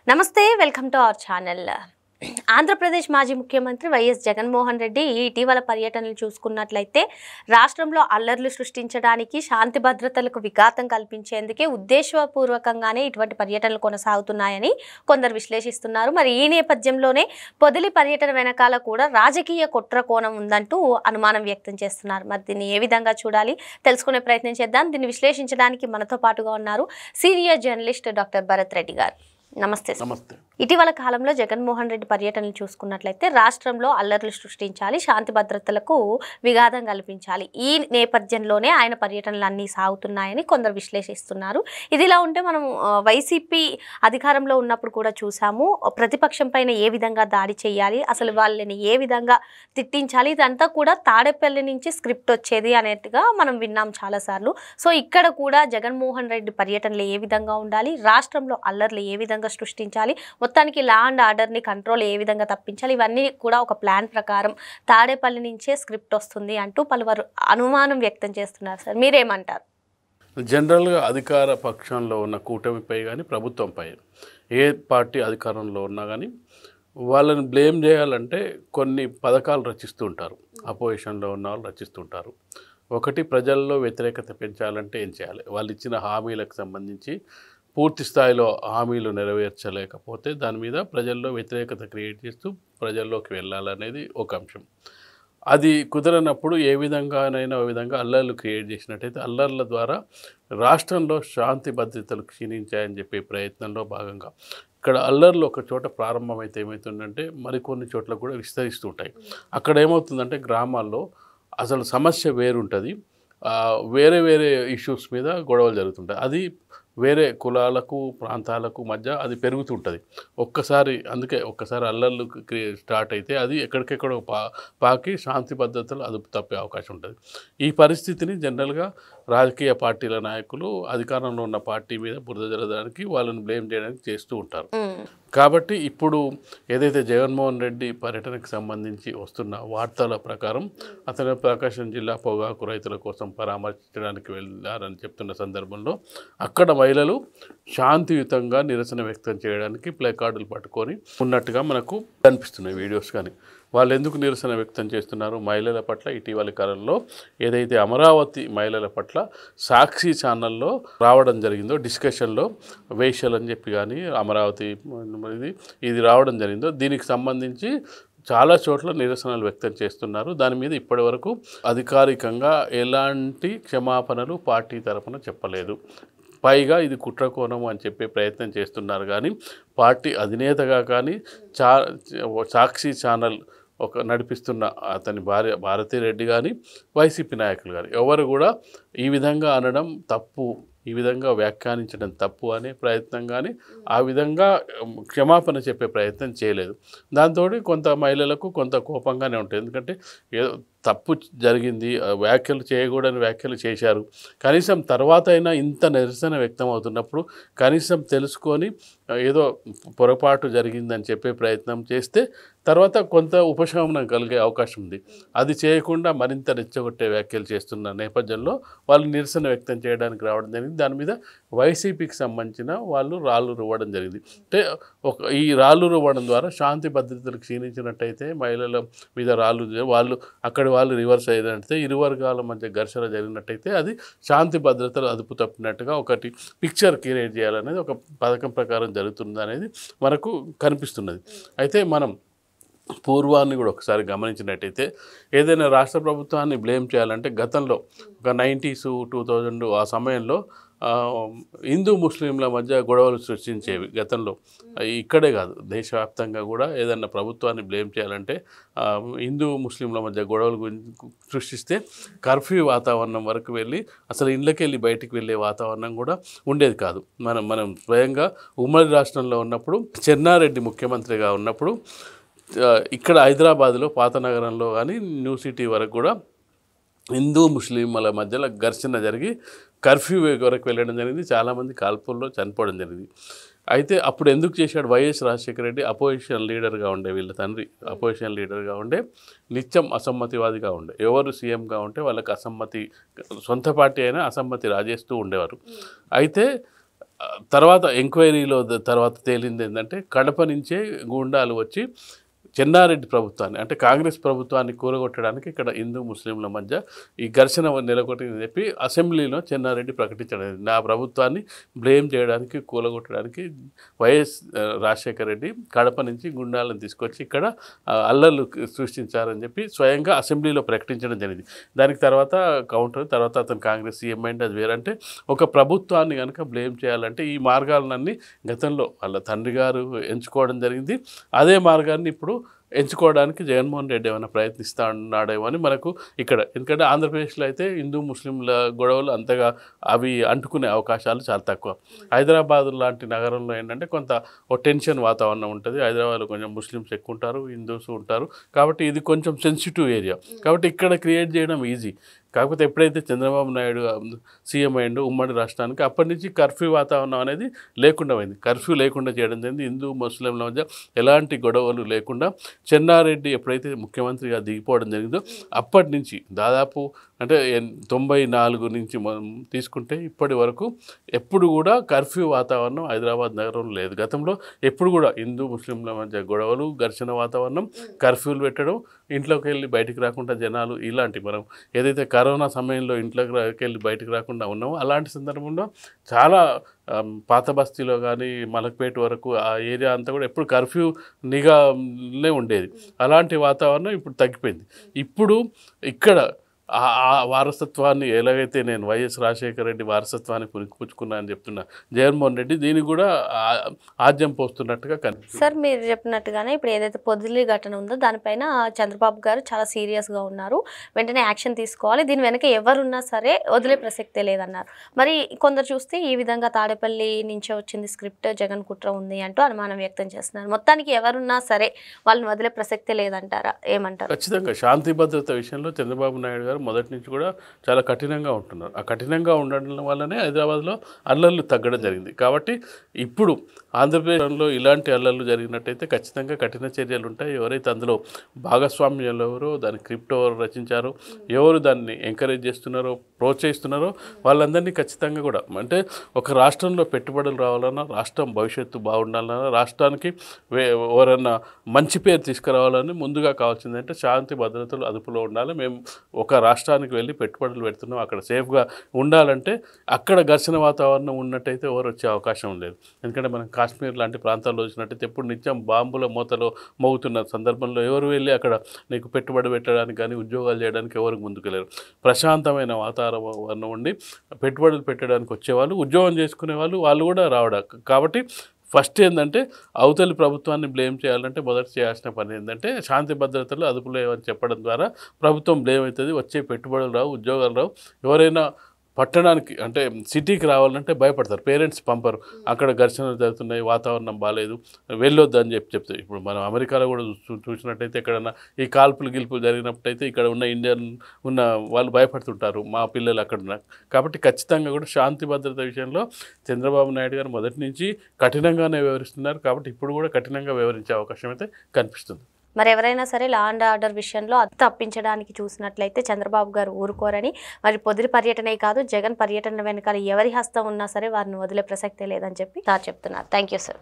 నమస్తే welcome to our channel. Andhra Pradesh మాజీ ముఖ్యమంత్రి వైఎస్ జగన్మోహన్ రెడ్డి ఇటీవల పర్యటనలు చూసుకున్నట్లయితే రాష్ట్రంలో అల్లర్లు సృష్టించడానికి, శాంతి భద్రతలకు విఘాతం కల్పించేందుకే ఉద్దేశపూర్వకంగానే ఇటువంటి పర్యటనలు కొనసాగుతున్నాయని కొందరు విశ్లేషిస్తున్నారు. మరి ఈ నేపథ్యంలోనే పొదిలి పర్యటన వెనకాల కూడా రాజకీయ కుట్ర కోణం ఉందంటూ అనుమానం వ్యక్తం చేస్తున్నారు. మరి దీన్ని ఏ విధంగా చూడాలి తెలుసుకునే ప్రయత్నం చేద్దాం. దీన్ని విశ్లేషించడానికి మనతో పాటుగా ఉన్నారు senior journalist doctor Bharat Reddy గారు. నమస్తే. నమస్తే. ఇటీవల కాలంలో జగన్మోహన్ రెడ్డి పర్యటనలు చూసుకున్నట్లయితే రాష్ట్రంలో అల్లర్లు సృష్టించాలి, శాంతి భద్రతలకు విఘాతం కల్పించాలి. ఈ నేపథ్యంలోనే ఆయన పర్యటనలు అన్నీ సాగుతున్నాయని కొందరు విశ్లేషిస్తున్నారు. ఇదిలా ఉంటే మనం వైసీపీ అధికారంలో ఉన్నప్పుడు కూడా చూసాము, ప్రతిపక్షం పైన ఏ విధంగా దాడి చేయాలి, అసలు వాళ్ళని ఏ విధంగా తిట్టించాలి, ఇదంతా కూడా తాడేపల్లి నుంచి స్క్రిప్ట్ వచ్చేది అనేట్టుగా మనం విన్నాం చాలాసార్లు. సో ఇక్కడ కూడా జగన్మోహన్ రెడ్డి పర్యటనలు ఏ విధంగా ఉండాలి, రాష్ట్రంలో అల్లర్లు ఏ విధంగా సృష్టించాలి, మొత్తానికి లా అండ్ ఆర్డర్ని కంట్రోల్ ఏ విధంగా తప్పించాలి, ఇవన్నీ కూడా ఒక ప్లాన్ ప్రకారం తాడేపల్లి నుంచే స్క్రిప్ట్ వస్తుంది అంటూ పలువురు అనుమానం వ్యక్తం చేస్తున్నారు. సార్ మీరేమంటారు? జనరల్గా అధికార పక్షంలో ఉన్న కూటమిపై కానీ ప్రభుత్వంపై ఏ పార్టీ అధికారంలో ఉన్నా కానీ వాళ్ళని బ్లేమ్ చేయాలంటే కొన్ని పథకాలు రచిస్తూ ఉంటారు. అపోజిషన్లో ఉన్న వాళ్ళు రచిస్తుంటారు. ఒకటి, ప్రజల్లో వ్యతిరేకత పెంచాలంటే ఏం చేయాలి, వాళ్ళు ఇచ్చిన హామీలకు సంబంధించి పూర్తి స్థాయిలో హామీలు నెరవేర్చలేకపోతే దాని మీద ప్రజల్లో వ్యతిరేకత క్రియేట్ చేస్తూ ప్రజల్లోకి వెళ్ళాలనేది ఒక అంశం. అది కుదరనప్పుడు ఏ విధంగానైనా ఓ విధంగా అల్లర్లు క్రియేట్ చేసినట్టయితే అల్లర్ల ద్వారా రాష్ట్రంలో శాంతి భద్రతలు క్షీణించాయని చెప్పే ప్రయత్నంలో భాగంగా ఇక్కడ అల్లర్లు ఒక చోట ప్రారంభమైతే ఏమవుతుందంటే మరికొన్ని చోట్ల కూడా విస్తరిస్తూ ఉంటాయి. అక్కడ ఏమవుతుందంటే గ్రామాల్లో అసలు సమస్య వేరుంటుంది, వేరే వేరే ఇష్యూస్ మీద గొడవలు జరుగుతుంటాయి. అది వేరే కులాలకు ప్రాంతాలకు మధ్య అది పెరుగుతుంటుంది. ఒక్కసారి అల్లర్లు స్టార్ట్ అయితే అది ఎక్కడికెక్కడో పాకి శాంతి భద్రతలు అదుపు తప్పే అవకాశం ఉంటుంది. ఈ పరిస్థితిని జనరల్గా రాజకీయ పార్టీల నాయకులు అధికారంలో ఉన్న పార్టీ మీద బురద జరగడానికి, వాళ్ళని బ్లేమ్ చేయడానికి చేస్తూ ఉంటారు. కాబట్టి ఇప్పుడు ఏదైతే జగన్మోహన్ రెడ్డి పర్యటనకు సంబంధించి వస్తున్న వార్తల ప్రకారం అతను ప్రకాశం జిల్లా పొగాకు రైతుల కోసం పరామర్శించడానికి వెళ్ళారని చెప్తున్న సందర్భంలో అక్కడ మహిళలు శాంతియుతంగా నిరసన వ్యక్తం చేయడానికి ప్లే కార్డులు పట్టుకొని ఉన్నట్టుగా మనకు కనిపిస్తున్నాయి వీడియోస్. కానీ వాళ్ళు ఎందుకు నిరసన వ్యక్తం చేస్తున్నారు మహిళల పట్ల? ఇటీవలి కాలంలో ఏదైతే అమరావతి మహిళల పట్ల సాక్షి ఛానల్లో రావడం జరిగిందో, డిస్కషన్లో వేశ్యలు అని చెప్పి కానీ అమరావతి ఇది రావడం జరిగిందో, దీనికి సంబంధించి చాలా చోట్ల నిరసనలు వ్యక్తం చేస్తున్నారు. దాని మీద ఇప్పటి వరకు అధికారికంగా ఎలాంటి క్షమాపణలు పార్టీ తరఫున చెప్పలేదు. పైగా ఇది కుట్రకోణం అని చెప్పే ప్రయత్నం చేస్తున్నారు. కానీ పార్టీ అధినేతగా కానీ సాక్షి ఛానల్ నడిపిస్తున్న అతని భార్య భారతిరెడ్డి కానీ వైసీపీ నాయకులు కానీ ఎవరు కూడా ఈ విధంగా అనడం తప్పు, ఈ విధంగా వ్యాఖ్యానించడం తప్పు అనే ప్రయత్నం కానీ ఆ విధంగా క్షమాపణ చెప్పే ప్రయత్నం చేయలేదు. దాంతో కొంత మహిళలకు కొంత కోపంగానే ఉంటుంది. ఎందుకంటే ఏదో తప్పు జరిగింది, వ్యాఖ్యలు చేయకూడని వ్యాఖ్యలు చేశారు, కనీసం తర్వాత అయినా ఇంత నిరసన వ్యక్తం అవుతున్నప్పుడు కనీసం తెలుసుకొని ఏదో పొరపాటు జరిగిందని చెప్పే ప్రయత్నం చేస్తే తర్వాత కొంత ఉపశమనం కలిగే అవకాశం ఉంది. అది చేయకుండా మరింత రెచ్చగొట్టే వ్యాఖ్యలు చేస్తున్న నేపథ్యంలో వాళ్ళు నిరసన వ్యక్తం చేయడానికి రావడం జరిగింది. దాని మీద వైసీపీకి సంబంధించిన వాళ్ళు రాళ్ళు రువ్వడం జరిగింది. అంటే ఈ రాళ్ళు రువ్వడం ద్వారా శాంతి భద్రతలు క్షీణించినట్టయితే మహిళల మీద వాళ్ళు రివర్స్ అయినట్టయితే ఇరు వర్గాల మధ్య ఘర్షణ జరిగినట్టయితే అది శాంతి భద్రతలు అదుపు తప్పినట్టుగా ఒకటి పిక్చర్ క్రియేట్ చేయాలనేది ఒక పథకం ప్రకారం జరుగుతుంది అనేది మనకు కనిపిస్తున్నది. అయితే మనం పూర్వాన్ని కూడా ఒకసారి గమనించినట్టయితే ఏదైనా రాష్ట్ర ప్రభుత్వాన్ని బ్లేమ్ చేయాలంటే గతంలో ఒక 90s 2000 ఆ సమయంలో హిందూ ముస్లింల మధ్య గొడవలు సృష్టించేవి గతంలో. ఇక్కడే కాదు, దేశవ్యాప్తంగా కూడా ఏదన్నా ప్రభుత్వాన్ని బ్లేమ్ చేయాలంటే హిందూ ముస్లింల మధ్య గొడవలు సృష్టిస్తే కర్ఫ్యూ వాతావరణం వరకు వెళ్ళి అసలు ఇళ్ళకి వెళ్ళి బయటికి వెళ్ళే వాతావరణం కూడా ఉండేది కాదు. మనం స్వయంగా ఉమ్మడి రాష్ట్రంలో ఉన్నప్పుడు చెన్నారెడ్డి ముఖ్యమంత్రిగా ఉన్నప్పుడు ఇక్కడ హైదరాబాద్లో పాత నగరంలో కానీ న్యూ సిటీ వరకు కూడా హిందూ ముస్లింల మధ్యలో ఘర్షణ జరిగి కర్ఫ్యూ వరకు వెళ్ళడం జరిగింది. చాలామంది కాల్పుల్లో చనిపోవడం జరిగింది. అయితే అప్పుడు ఎందుకు చేశాడు వైఎస్ రాజశేఖర రెడ్డి? అపోజిషన్ లీడర్గా ఉండే, వీళ్ళ తండ్రి అపోజిషన్ లీడర్గా ఉండే, నిత్యం అసమ్మతివాదిగా ఉండే, ఎవరు సీఎంగా ఉంటే వాళ్ళకి అసమ్మతి, సొంత పార్టీ అయినా అసమ్మతి రాజేస్తూ ఉండేవారు. అయితే తర్వాత ఎంక్వైరీలో తర్వాత తేలింది ఏంటంటే కడప నుంచే గూండాలు వచ్చి చెన్నారెడ్డి ప్రభుత్వాన్ని అంటే కాంగ్రెస్ ప్రభుత్వాన్ని కూలగొట్టడానికి ఇక్కడ హిందూ ముస్లింల మధ్య ఈ ఘర్షణ నెలకొట్టిందని చెప్పి అసెంబ్లీలో చెన్నారెడ్డి ప్రకటించడం. నా ప్రభుత్వాన్ని బ్లేమ్ చేయడానికి కూలగొట్టడానికి వైఎస్ రాజశేఖర రెడ్డి కడప నుంచి గుండాలను తీసుకొచ్చి ఇక్కడ అల్లర్లు సృష్టించారని చెప్పి స్వయంగా అసెంబ్లీలో ప్రకటించడం జరిగింది. దానికి తర్వాత కౌంటర్ తర్వాత అతను కాంగ్రెస్ సీఎం అయింది. అది వేరంటే ఒక ప్రభుత్వాన్ని కనుక బ్లేమ్ చేయాలంటే ఈ మార్గాలన్నీ గతంలో వాళ్ళ తండ్రి గారు ఎంచుకోవడం జరిగింది. అదే మార్గాన్ని ఇప్పుడు ఎంచుకోవడానికి జగన్మోహన్ రెడ్డి ఏమైనా ప్రయత్నిస్తూ ఉన్నాడేమో అని మనకు ఇక్కడ, ఎందుకంటే ఆంధ్రప్రదేశ్లో అయితే హిందూ ముస్లింల గొడవలు అంతగా అవి అంటుకునే అవకాశాలు చాలా తక్కువ. హైదరాబాద్ లాంటి నగరంలో ఏంటంటే కొంత ఓ టెన్షన్ వాతావరణం ఉంటుంది. హైదరాబాద్లో కొంచెం ముస్లిమ్స్ ఎక్కువ ఉంటారు, హిందూస్ ఉంటారు, కాబట్టి ఇది కొంచెం సెన్సిటివ్ ఏరియా, కాబట్టి ఇక్కడ క్రియేట్ చేయడం ఈజీ. కాకపోతే ఎప్పుడైతే చంద్రబాబు నాయుడు సీఎం అయ్యిండు ఉమ్మడి రాష్ట్రానికి, అప్పటి నుంచి కర్ఫ్యూ వాతావరణం అనేది లేకుండా పోయింది. కర్ఫ్యూ లేకుండా చేయడం జరిగింది. హిందూ ముస్లింల మధ్య ఎలాంటి గొడవలు లేకుండా చెన్నారెడ్డి ఎప్పుడైతే ముఖ్యమంత్రిగా దిగిపోవడం జరిగిందో అప్పటి నుంచి దాదాపు అంటే 94 నుంచి మనం తీసుకుంటే ఇప్పటి వరకు ఎప్పుడు కూడా కర్ఫ్యూ వాతావరణం హైదరాబాద్ నగరంలో లేదు. గతంలో ఎప్పుడు కూడా హిందూ ముస్లింల మధ్య గొడవలు, ఘర్షణ వాతావరణం, కర్ఫ్యూలు పెట్టడం, ఇంట్లోకి వెళ్ళి బయటికి రాకుండా జనాలు, ఇలాంటి మనం ఏదైతే కరోనా సమయంలో ఇంట్లోకి వెళ్ళి బయటకు రాకుండా ఉన్నామో అలాంటి సందర్భంలో చాలా పాత బస్తీలో కానీ మలక్పేట వరకు ఆ ఏరియా అంతా కూడా ఎప్పుడు కర్ఫ్యూ నిఘానే ఉండేది. అలాంటి వాతావరణం ఇప్పుడు తగ్గిపోయింది. ఇప్పుడు ఇక్కడ ఆ వారసత్వాన్ని ఎలాగైతే నేను వైఎస్ రాజశేఖర రెడ్డి వారసత్వాన్ని పుచ్చుకున్నా అని చెప్తున్నా జగన్మోహన్ రెడ్డి దీన్ని కూడా ఆద్యం పోస్తున్నట్టుగా కనిపిస్తుంది. సార్ మీరు చెప్పినట్టుగానే ఇప్పుడు ఏదైతే పొదిలి ఘటన ఉందో దానిపైన చంద్రబాబు గారు చాలా సీరియస్గా ఉన్నారు, వెంటనే యాక్షన్ తీసుకోవాలి, దీని వెనక ఎవరున్నా సరే వదిలే ప్రసక్తే లేదన్నారు. మరి కొందరు చూస్తే ఈ విధంగా తాడేపల్లి నుంచే వచ్చింది స్క్రిప్ట్, జగన్ కుట్ర ఉంది అంటూ అనుమానం వ్యక్తం చేస్తున్నారు. మొత్తానికి ఎవరున్నా సరే వాళ్ళని వదిలే ప్రసక్తే లేదంటారా, ఏమంటారు? ఖచ్చితంగా శాంతి భద్రత విషయంలో చంద్రబాబు నాయుడు గారు మొదటి నుంచి కూడా చాలా కఠినంగా ఉంటున్నారు. ఆ కఠినంగా ఉండడం వల్లనే హైదరాబాద్లో అల్లర్లు తగ్గడం జరిగింది. కాబట్టి ఇప్పుడు ఆంధ్రప్రదేశ్లో ఇలాంటి అల్లర్లు జరిగినట్టయితే ఖచ్చితంగా కఠిన చర్యలు ఉంటాయి. ఎవరైతే అందులో భాగస్వామ్యాలు ఎవరో, దాని క్రిప్టో ఎవరు రచించారో, ఎవరు దాన్ని ఎంకరేజ్ చేస్తున్నారో, ప్రోత్సహిస్తున్నారో వాళ్ళందరినీ ఖచ్చితంగా కూడా అంటే ఒక రాష్ట్రంలో పెట్టుబడులు రావాలన్నా, రాష్ట్రం భవిష్యత్తు బాగుండాలన్నా, రాష్ట్రానికి ఎవరన్నా మంచి పేరు తీసుకురావాలని ముందుగా కావాల్సిందంటే శాంతి భద్రతలు అదుపులో ఉండాలి. మేము ఒక రాష్ట్రానికి వెళ్ళి పెట్టుబడులు పెడుతున్నాం, అక్కడ సేఫ్గా ఉండాలంటే అక్కడ ఘర్షణ వాతావరణం ఉన్నట్టయితే ఎవరు వచ్చే అవకాశం లేదు. ఎందుకంటే మనం కాశ్మీర్ లాంటి ప్రాంతాల్లో వచ్చినట్టయితే ఎప్పుడు నిత్యం బాంబుల మూతలో మోగుతున్న సందర్భంలో ఎవరు వెళ్ళి అక్కడ నీకు పెట్టుబడి పెట్టడానికి కానీ ఉద్యోగాలు చేయడానికి ఎవరికి ముందుకెళ్ళారు. ప్రశాంతమైన వాతావరణం ఉండి పెట్టుబడులు పెట్టడానికి వచ్చేవాళ్ళు, ఉద్యోగం చేసుకునే వాళ్ళు కూడా రావడం. కాబట్టి ఫస్ట్ ఏంటంటే అవతలి ప్రభుత్వాన్ని బ్లేమ్ చేయాలంటే మొదట చేయాల్సిన పని ఏంటంటే శాంతి భద్రతలు అదుపులో అని చెప్పడం ద్వారా ప్రభుత్వం బ్లేమ్ అవుతుంది, వచ్చే పెట్టుబడులు రావు, ఉద్యోగాలు రావు. ఎవరైనా పట్టణానికి అంటే సిటీకి రావాలంటే భయపడతారు, పేరెంట్స్ పంపరు, అక్కడ ఘర్షణలు జరుగుతున్నాయి, వాతావరణం బాగాలేదు, వెళ్ళొద్దు అని చెప్తారు. ఇప్పుడు మనం అమెరికాలో కూడా చూసినట్టయితే ఎక్కడన్నా ఈ కాల్పులు గిల్పులు జరిగినప్పుడైతే ఇక్కడ ఉన్న ఇండియన్ ఉన్న వాళ్ళు భయపడుతుంటారు, మా పిల్లలు అక్కడ ఉన్నారు. కాబట్టి ఖచ్చితంగా కూడా శాంతి భద్రత విషయంలో చంద్రబాబు నాయుడు గారు మొదటి నుంచి కఠినంగానే వ్యవహరిస్తున్నారు. కాబట్టి ఇప్పుడు కూడా కఠినంగా వ్యవహరించే అవకాశం అయితే కనిపిస్తుంది. మరి ఎవరైనా సరే లా అండ్ ఆర్డర్ విషయంలో తప్పించడానికి చూసినట్లయితే చంద్రబాబు గారు ఊరుకోరని, మరి పొదిలి పర్యటనే కాదు జగన్ పర్యటన వెనకాల ఎవరి హస్తం ఉన్నా సరే వారిని వదిలే ప్రసక్తే లేదని చెప్పి చెప్తున్నారు. Thank you sir.